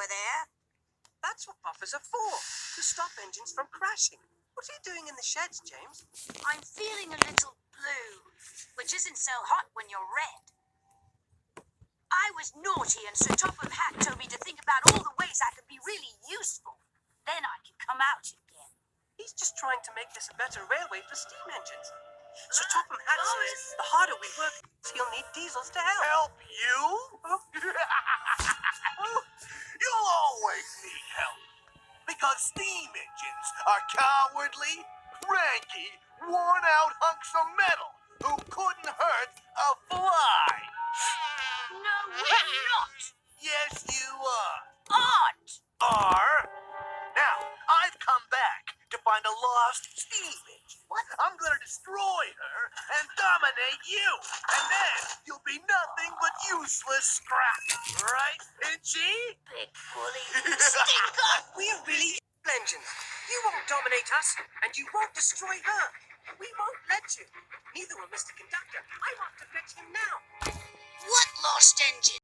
over there. That's what buffers are for, to stop engines from crashing. What are you doing in the sheds, James? I'm feeling a little blue, which isn't so hot when you're red. I was naughty, and Sir Topham Hatt told me to think about all the ways I could be really useful. Then I can come out again. He's just trying to make this a better railway for steam engines. Sir Topham Hatt says the harder we work, he'll need diesels to help. Help you? You'll always need help. Because steam engines are cowardly, cranky, worn-out hunks of metal who couldn't hurt a fly. No, we're not. Yes, you are. Aren't. Are? Now, I've come back to find a lost steam engine. What? I'm gonna destroy her and dominate you. And then you'll be nothing but useless scrap. Right, Pinchy? Big bully. Stinker. We're really engines. You won't dominate us, and you won't destroy her. We won't let you. Neither will Mr. Conductor. I want to fetch him now. What lost engine?